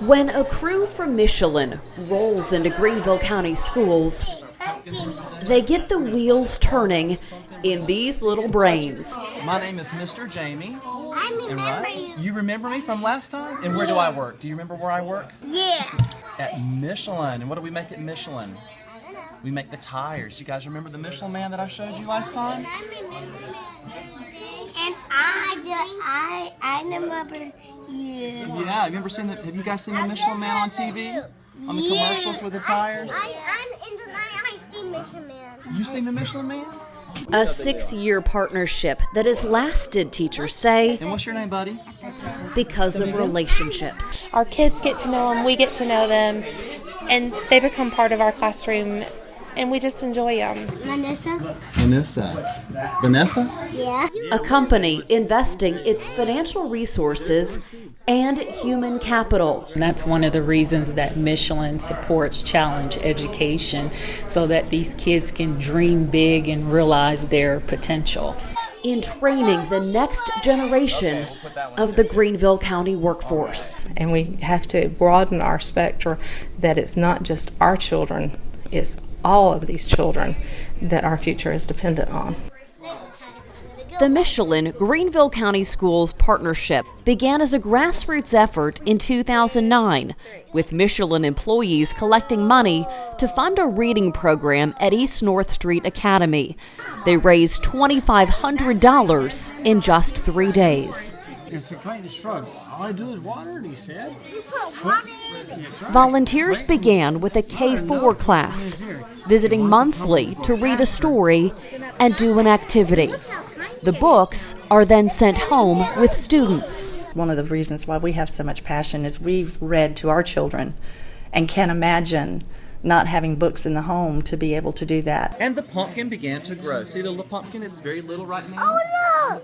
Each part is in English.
When a crew from Michelin rolls into Greenville County Schools, they get the wheels turning in these little brains. My name is Mr. Jamie. I remember you. You remember me from last time? And where do I work? Do you remember where I work? Yeah. At Michelin. And what do we make at Michelin? I don't know. We make the tires. You guys remember the Michelin Man that I showed you last time? I remember. And I remember you. Yeah, have you guys seen the Michelin Man on TV? On the commercials with the tires? In the night I see Michelin Man. You seen the Michelin Man? A 6-year partnership that has lasted, teachers say, And what's your name, buddy? because of relationships. Our kids get to know them, we get to know them, and they become part of our classroom, and we just enjoy them. Vanessa? Yeah. A company investing its financial resources and human capital. And that's one of the reasons that Michelin supports challenge education, so that these kids can dream big and realize their potential. In training the next generation of the Greenville County workforce. And we have to broaden our spectrum, that it's not just our children, it's all of these children that our future is dependent on. The Michelin Greenville County Schools partnership began as a grassroots effort in 2009, with Michelin employees collecting money to fund a reading program at East North Street Academy. They raised $2,500 in just 3 days. It's a kind of struggle. All I do is water it, he said. You put water in. Volunteers began with a K-4 class, visiting monthly to read a story and do an activity. The books are then sent home with students. One of the reasons why we have so much passion is we've read to our children and can't imagine not having books in the home to be able to do that. And the pumpkin began to grow. See the little pumpkin? It's very little right now. Oh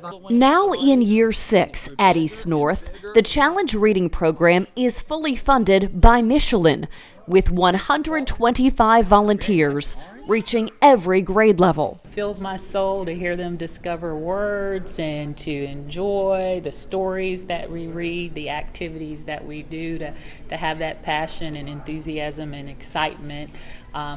no! Now in year 6 at East North, the Challenge Reading Program is fully funded by Michelin, with 125 volunteers reaching every grade level. It fills my soul to hear them discover words and to enjoy the stories that we read, the activities that we do, to have that passion and enthusiasm and excitement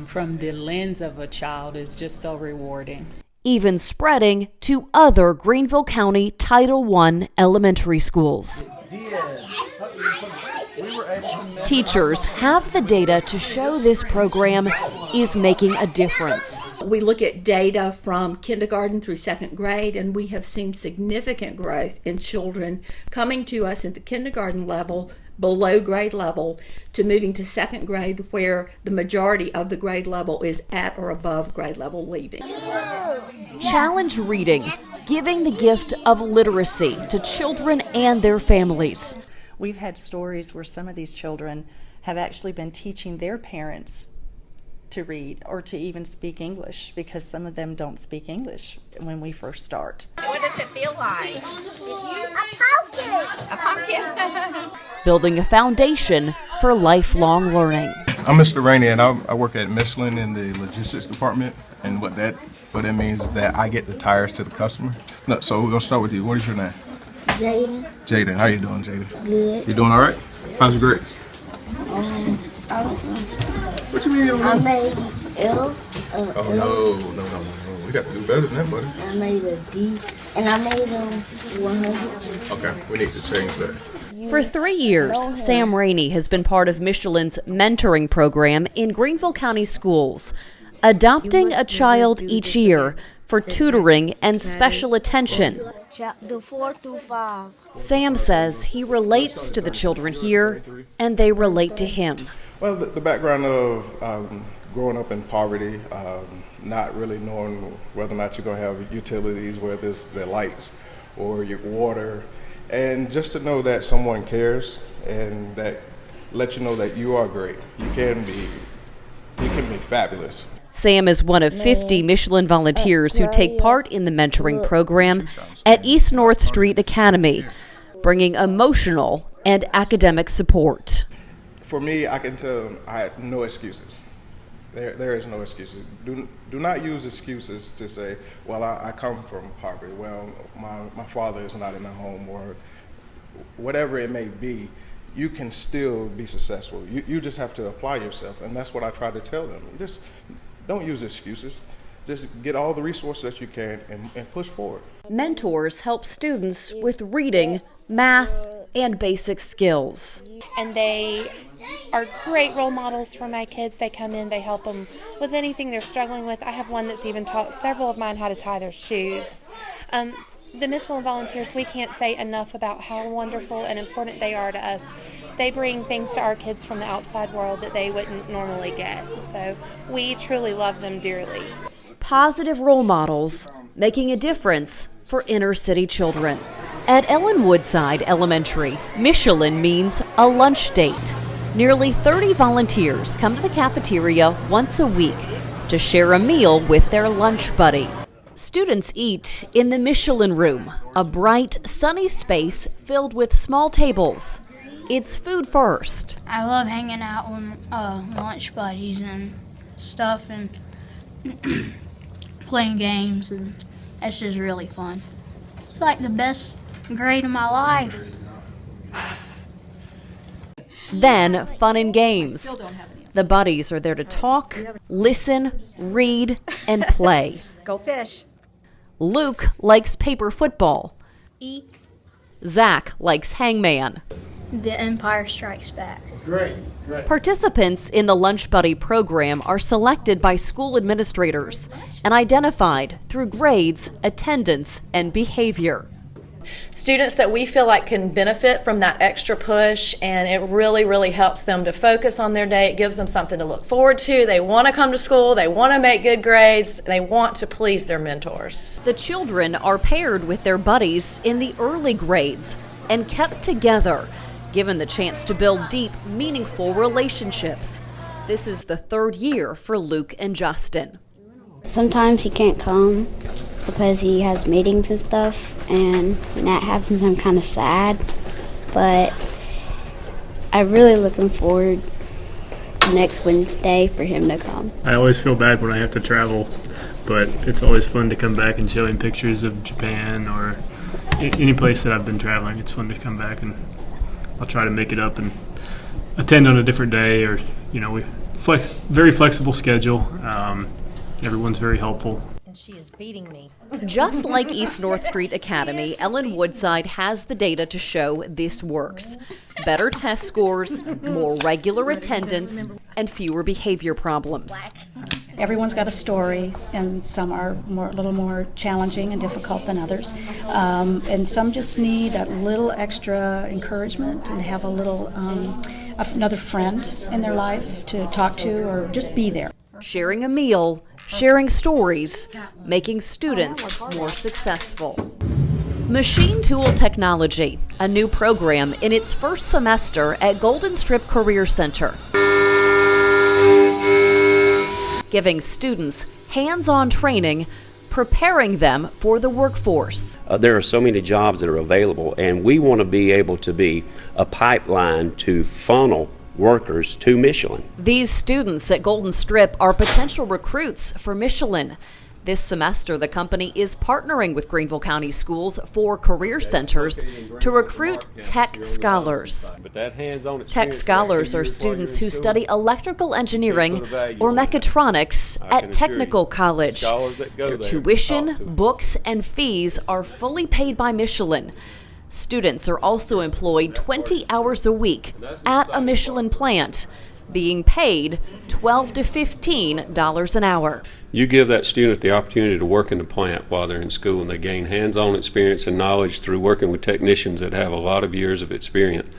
from the lens of a child is just so rewarding. Even spreading to other Greenville County Title I elementary schools. Teachers have the data to show this program is making a difference. We look at data from kindergarten through 2nd grade, and we have seen significant growth in children coming to us at the kindergarten level, below grade level, to moving to 2nd grade, where the majority of the grade level is at or above grade level leaving. Challenge Reading, giving the gift of literacy to children and their families. We've had stories where some of these children have actually been teaching their parents to read or to even speak English, because some of them don't speak English when we first start. What does it feel like? A pumpkin. A pumpkin? Building a foundation for lifelong learning. I'm Mr. Rainey, and I work at Michelin in the logistics department, and what that means is that I get the tires to the customer. No, so we're gonna start with you. What is your name? Jaden. Jaden. How you doing, Jaden? Good. You doing all right? How's your grades? I don't know. What you mean you don't know? I made L's. Oh no. We got to do better than that, buddy. I made a D, and I made 100. Okay, we need to change that. For 3 years, Sam Rainey has been part of Michelin's mentoring program in Greenville County Schools, adopting a child each year for tutoring and special attention. Chapter 4 through 5. Sam says he relates to the children here, and they relate to him. Well, the background of growing up in poverty, not really knowing whether or not you're going to have utilities, whether it's the lights or your water, and just to know that someone cares and that lets you know that you are great. You can be fabulous. Sam is one of 50 Michelin volunteers who take part in the mentoring program at East North Street Academy, bringing emotional and academic support. For me, I can tell them I have no excuses. There is no excuses. Do not use excuses to say, well, I come from poverty. Well, my father is not in the home, or whatever it may be. you can still be successful. You just have to apply yourself, and that's what I try to tell them. Just don't use excuses. Just get all the resources that you can and push forward. Mentors help students with reading, math, and basic skills. And they are great role models for my kids. They come in, they help them with anything they're struggling with. I have one that's even taught several of mine how to tie their shoes. The Michelin volunteers, we can't say enough about how wonderful and important they are to us. They bring things to our kids from the outside world that they wouldn't normally get. So we truly love them dearly. Positive role models making a difference for inner city children. At Ellen Woodside Elementary, Michelin means a lunch date. Nearly 30 volunteers come to the cafeteria once a week to share a meal with their lunch buddy. Students eat in the Michelin Room, a bright, sunny space filled with small tables. It's food first. I love hanging out with lunch buddies and stuff and playing games, and that's just really fun. It's like the best grade of my life. Then fun and games. The buddies are there to talk, listen, read, and play. Go fish. Luke likes paper football. Eat. Zach likes hangman. The Empire Strikes Back. Great. Participants in the Lunch Buddy program are selected by school administrators and identified through grades, attendance, and behavior. Students that we feel like can benefit from that extra push, and it really helps them to focus on their day. It gives them something to look forward to. They want to come to school, they want to make good grades, they want to please their mentors. The children are paired with their buddies in the early grades and kept together, given the chance to build deep, meaningful relationships. This is the third year for Luke and Justin. Sometimes he can't come because he has meetings and stuff, and when that happens I'm kind of sad, but I'm really looking forward next Wednesday for him to come. I always feel bad when I have to travel, but it's always fun to come back and show him pictures of Japan or any place that I've been traveling. It's fun to come back, and I'll try to make it up and attend on a different day, or we very flexible schedule. Everyone's very helpful. And she is beating me. Just like East North Street Academy, Ellen Woodside has the data to show this works. Better test scores, more regular attendance, and fewer behavior problems. Everyone's got a story, and some are a little more challenging and difficult than others. And some just need a little extra encouragement and have a little another friend in their life to talk to or just be there. Sharing a meal, sharing stories, making students more successful. Machine Tool Technology, a new program in its first semester at Golden Strip Career Center, giving students hands-on training, preparing them for the workforce. There are so many jobs that are available, and we want to be able to be a pipeline to funnel workers to Michelin. These students at Golden Strip are potential recruits for Michelin. This semester, the company is partnering with Greenville County Schools for career centers to recruit tech scholars. Tech scholars are students who study electrical engineering or mechatronics at technical college. Their tuition, books, and fees are fully paid by Michelin. Students are also employed 20 hours a week at a Michelin plant, being paid $12 to $15 an hour. You give that student the opportunity to work in the plant while they're in school, and they gain hands-on experience and knowledge through working with technicians that have a lot of years of experience.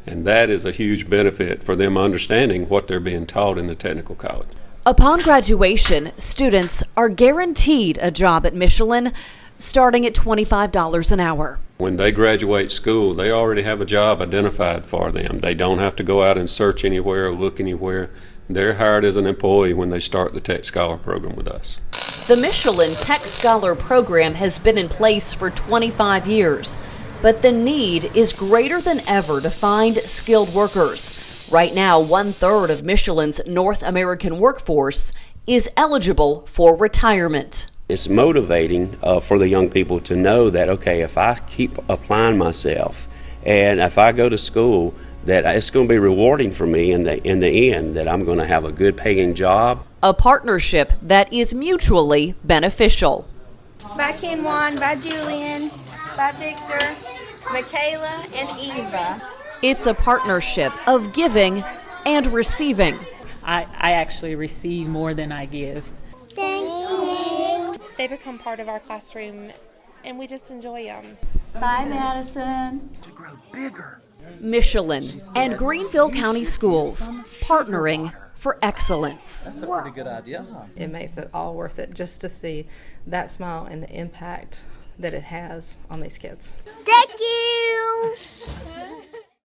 And that is a huge benefit for them understanding what they're being taught in the technical college. Upon graduation, students are guaranteed a job at Michelin, starting at $25 an hour. When they graduate school, they already have a job identified for them. They don't have to go out and search anywhere or look anywhere. They're hired as an employee when they start the Tech Scholar program with us. The Michelin Tech Scholar program has been in place for 25 years, but the need is greater than ever to find skilled workers. Right now, 1/3 of Michelin's North American workforce is eligible for retirement. It's motivating for the young people to know that, okay, if I keep applying myself and if I go to school, that it's going to be rewarding for me in the end, that I'm going to have a good paying job. A partnership that is mutually beneficial. By Kenwan, by Julian, by Victor, Michaela, and Eva. It's a partnership of giving and receiving. I actually receive more than I give. Thank you. They become part of our classroom, and we just enjoy them. Bye, Madison. To grow bigger. Michelin and Greenville County Schools, partnering for excellence. That's a pretty good idea, huh? It makes it all worth it just to see that smile and the impact that it has on these kids. Thank you.